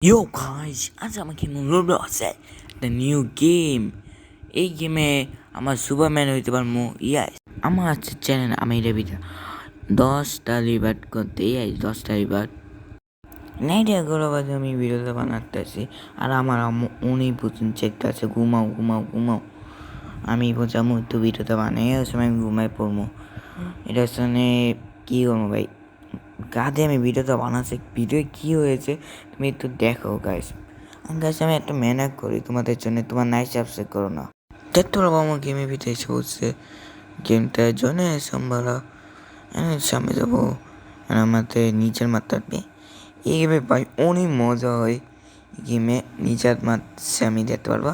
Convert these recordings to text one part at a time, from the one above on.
Yo guys, আজ আমাকে রোবলক্সে একটা নিউ গেম। এই গেমে আমার সুপারম্যান হইতে পারবো। ইয়াস, আমার আছে চ্যানেল। আমি এটা ভিতরে 10টা রিভার্ট করতে, ইয়াস 10টা রিভার্ট নাইট এগারো বাজে আমি ভিডিওটা বানাতেছি। আর আমার আম্মু উনি পর্যন্ত চেকটা আছে, ঘুমাও ঘুমাও ঘুমাও। আমি বোঝামো একটু ভিডিওটা বানাই, ওই সময় আমি ঘুমাই পড়বো। এটার সঙ্গে কী করবো ভাই, কাঁধে আমি ভিডিওটা বানাচ্ছি। ভিডিও কী হয়েছে তুমি একটু দেখো গাইস। আমি একটা মেহনত করি তোমাদের জন্য, তোমার নাই সাবস্ক্রাইব করো না। দেখতে পারবো আমার গেমের ভিতরে এসে বলছে গেমটার জন্য সম্ভালা সামনে যাবো। আমাদের নিচের মাত্রাতে এই গেমে ভাই অনেক মজা হয়। এই গেমে নিচের মাত্রা আমি দেখতে পারবা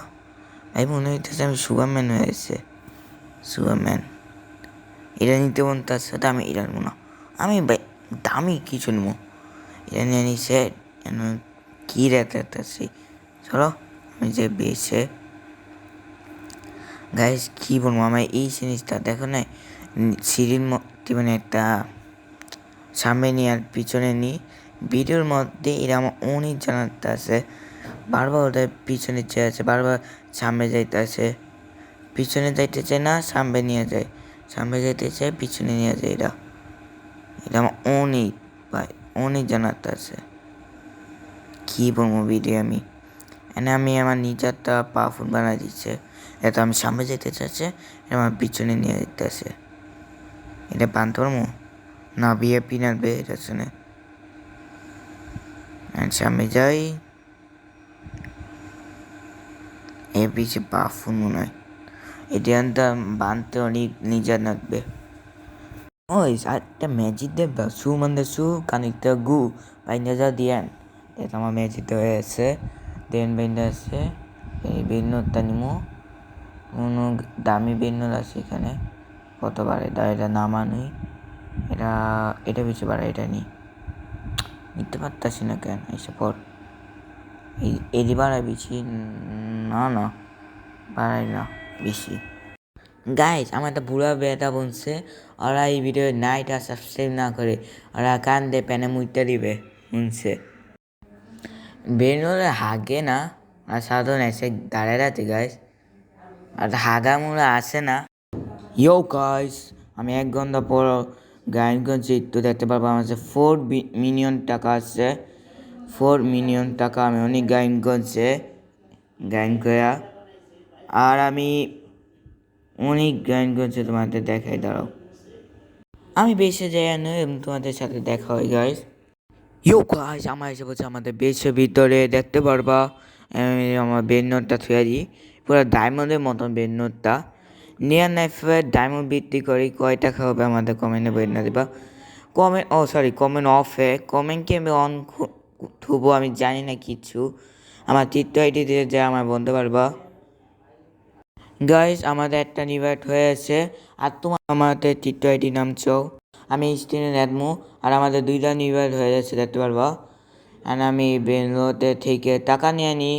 ভাই, মনে হইতেছে আমি সুপারম্যান হয়েছে। সুপারম্যান এটা নিতে মন, তার সাথে আমি এটা নেবো না। আমি ভাই দামি কিছু নেবো, এটা নিয়ে নিছে কী রেখেছি। চলো আমি যে বেছে গাইস কী বলবো, আমার এই জিনিসটা দেখো না, সিঁড়ির মধ্যে মানে একটা সামনে নিয়ে আর পিছনে নিই। ভিডিওর মধ্যে এরা আমার অনেক জানাতে আছে, বারবার ওদের পিছনে চেয়ে আছে, বারবার সামনে যাইতে আছে, পিছনে যাইতে চায় না, সামনে নিয়ে যায়, সামনে যাইতে চায়, পিছনে নিয়ে যায়। এটা এটা আমার অনেক ভাই অনেক জানাতে আছে। কী বলবো ভিডিও আমি আমি আমার নিজেরটা পাওয়ারফুল বানাই দিচ্ছে। এটা আমি সামনে যেতে চাচ্ছে, আমার পিছনে নিয়ে যেতেছে। এটা বানতে পারবো না, বিএপি নাড়বে এটার শুনে সামনে যাই। এ পিছিয়ে পাওয়ারফুল মনে হয়, এটা বানতে অনেক নিজের নাড়বে। ওই একটা ম্যাজিক দেবা সু মানে সু কানিকটা গু বাইন্দা যা দিয়েন। এটা আমার ম্যাজিকটা হয়েছে, দেন বাইন্দা আছে। এই বেন্নটা নিমো, কোনো দামি বেন্নর আছে এখানে। কত বাড়ে এটা নামানুই, এটা এটা বেশি বাড়ে, এটা নিতে পারতাছি না কেন এসে পর। এদি বাড়ায় বেশি না, না বাড়াই না বেশি। গাইজ আমার একটা বুড়া বেটা বলছে ওরা এই ভিডিও নাইট আর সাবস্ক্রাইব না করে ওরা কান্দে প্যানে মুইতে দিবে শুনছে। বেরোলে হাগে না, আর সাধারণ এসে দাঁড়ায় রাতে গাইজ, আর হাগা মুড়া আসে না। ইয়ো গাইস, আমি 1 ঘন্টা পর গাইন করছি, তো দেখতে পারবো আমার কাছে 4 মিলিয়ন টাকা আছে। 4 মিলিয়ন টাকা আমি অনেক গাইন করছে, গাইন করা। আর আমি অনেক গাইন করছে, তোমাদের দেখাই দাঁড়াও। আমি বেশি যাই নই এবং তোমাদের সাথে দেখা হয় গাইস। ইয়ো গাইস, আমার এসে বলছে আমাদের বেশের ভিতরে দেখতে পারবা। আমি আমার বেন্নরটা থুয়ে দিই, পুরো ডায়মন্ডের মতন বেন্নরটা। নিয়ার নাইফের ডায়মন্ড বৃদ্ধি করে কয় টাকা হবে আমাদের কমেন্টে বলে না দিবা। কমেন্ট অফে, কমেন্টকে আমি অন থুবো, আমি জানি না কিছু। আমার তৃতীয় আইডি দিয়ে যা আমার বলতে পারবা। গাইস আমাদের একটা নিভার্ট হয়েছে, আর তোমার আমাদের তৃতীয় আইডি নামছো, আমি স্ক্রিনে দেখবো। আর আমাদের 2টা নিভার্ট হয়ে যাচ্ছে দেখতে পারবা। আর আমি বেঙ্গলোতে থেকে টাকা নিয়ে নিই।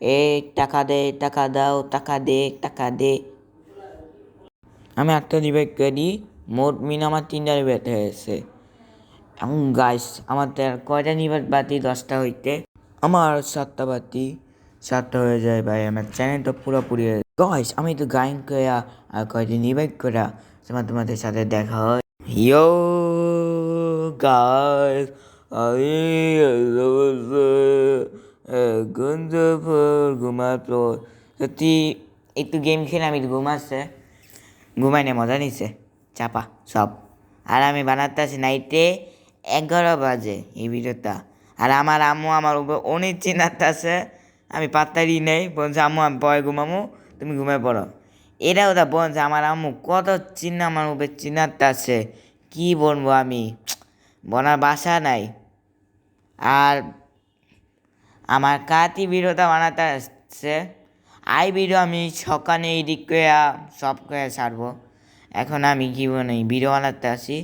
এই টাকা দে, টাকা দাও, টাকা দে, টাকা দে। আমি একটা রিবেট করি, মোট আমার 3টা রিবেট হয়েছে। এখন গাইস আমাদের কয়টা রিবেট বাতি 10টা হইতে আমার 7টা বাতি, 7টা হয়ে যায় ভাই। আমার চ্যানেলটা পুরোপুরি গাইস আমি তো গাইন করা আর কয়টা রিবেট করা তোমাদের সাথে দেখা হয়। ইয়ো গাইস, আমি ঘুমাতো সত্যি, একটু গেম খেলে আমি ঘুমাচ্ছে, ঘুমাই না মজা নিচ্ছে চাপা সব। আর আমি বানাতে আছি নাইটে 11 বাজে এই ভিডিওটা। আর আমার আম্মু আমার উপর অনেক চিনাতে আছে, আমি পাত্তারই নেই, বলছে আম্মু আমি পরে ঘুমামো, তুমি ঘুমায় পড়ো। এটা ওটা বলছে, আমার আম্মু কত চিন্না আমার উপরে চিনাতে আছে, কী বলবো আমি, বলার বাসা নাই। আর আমার কাতি ভিডিওটা বানাতে আসছে, আই ভিডিও আমি সকালে এডিট করে সব করে ছাড়বো। এখন আমি কি নেই ভিডিও বানাতে আসি,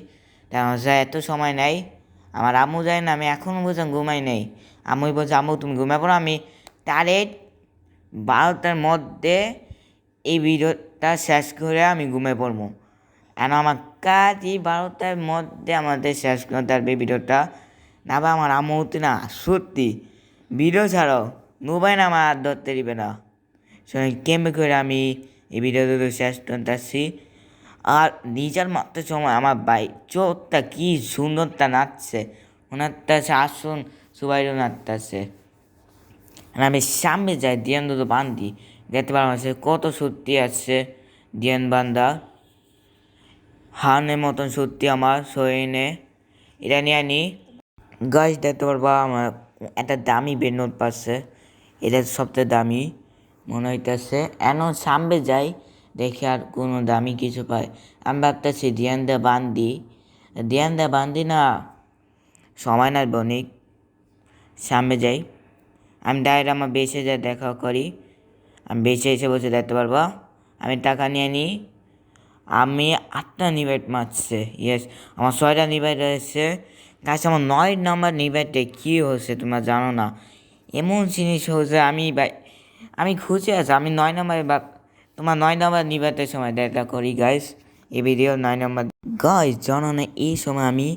তেমন এত সময় নেই। আমার আম্মু যায় না, আমি এখনও বলছিলাম ঘুমাই নেই। আম্মুই বলছে আম্মু তুমি ঘুমাই পড়ো, আমি ডাইরেক্ট 12টার মধ্যে এই ভিডিওটা শেষ করে আমি ঘুমিয়ে পড়বো। কেন আমার কাজই 12টার মধ্যে আমাদের শেষ করতে পারবে ভিডিওটা, না বা আমার আম্মু না সত্যি ভিডিও ছাড়ো, মোবাইল আমার হাত ধরতে দিবে না। শুনে কেমন করে আমি এই ভিডিওটা শেষ করতেছি। আর নিজের মাত্র সময় আমার ভাই চোখটা কি সুন্দরটা নাচছে, ওনারটাছে আসুন সবাইও নাচতেছে। আর আমি সামনে যাই দিয়ান দুটো বান্ধি, দেখতে পারলাম আছে কত সত্যি আছে দিয়ান বান্ধা হানের মতন সত্যি আমার শরীরে। এটা নিয়ে আনি গাছ, দেখতে পারবা আমার একটা দামি বেড নোট পাচ্ছে, এটা সবচেয়ে দামি মনে হইতেছে। এমন সামনে যাই দেখি আর কোনো দামি কিছু পাই, আমি ভাবতেছি দিয়ান দা বান্দি না সময় না বণিক। সামনে যাই, আমি ডাইরেক্ট আমার বেসে যাই দেখা করি। আমি বেসে এসে বসে দেখতে পারবা আমি টাকা নিয়ে নিই। আমি 8টা নিবেট মারছে, ইয়েস আমার 6টা নিবেট রয়েছে। কাছে আমার 9 নম্বর নিবেটে কী হচ্ছে তোমরা জানো না, এমন জিনিস হচ্ছে আমি খুঁজে আছি। আমি 9 নম্বরে বা তোমার 9 নম্বর নিবেটের সময় দেখা করি গাইস, এই ভিডিও 9 নম্বর গাইস জানো না। এই সময় আমি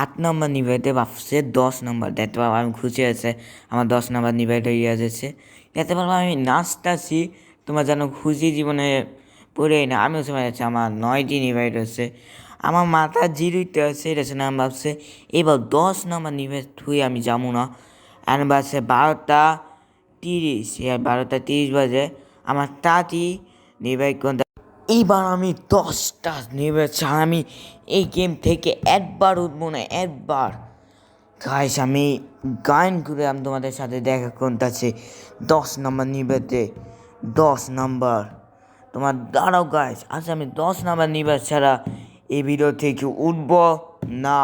8 নম্বর নিবেটে ভাবছে 10 নম্বর দেখতে পাবো। আমি খুঁজে আছে আমার 10 নম্বর নিবেট হয়ে যাচ্ছে, দেখতে পারবো আমি নাচটাছি। তোমার যেন খুশি জীবনে পড়েই না। আমিও সময় যাচ্ছি আমার 9টি নিবেট হচ্ছে, আমার মাথা জিরোতে আছে। এটা শুনে আমি ভাবছে এবার 10 নম্বর নিবেট থুই আমি যাবো না। আর বাজছে 12:30, 12:30 বাজে আমার তাঁতি নিবেট কোনটা। এইবার আমি 10টা নিবেট ছাড়া আমি এই গেম থেকে একবার উঠবো না, একবার। গাইস আমি গান করে আমি তোমাদের সাথে দেখা করতেছি 10 নম্বর নিবেতে। 10 নম্বর তোমার দাঁড়াও গাইস, আচ্ছা আমি 10 নম্বর নিবেশ ছাড়া এই ভিডিও থেকে উঠব না।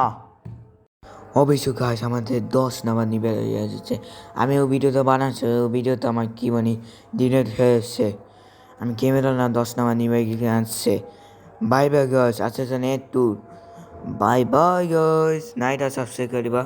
অবশ্যই গাইস আমাদের 10 নম্বর নিবেশ হয়ে যাচ্ছে। আমি ওই ভিডিওটা বানাচ্ছি, ওই ভিডিওতে আমার কি মানে ডিলেট হয়েছে। আমি ক্যামেরা না 10 নম্বর নিবেশ আসছে। বাই বাই গাইস, আচ্ছা নেট টু বাই বাই গাইস, নাইটা সাবস্ক্রাইব করিবা।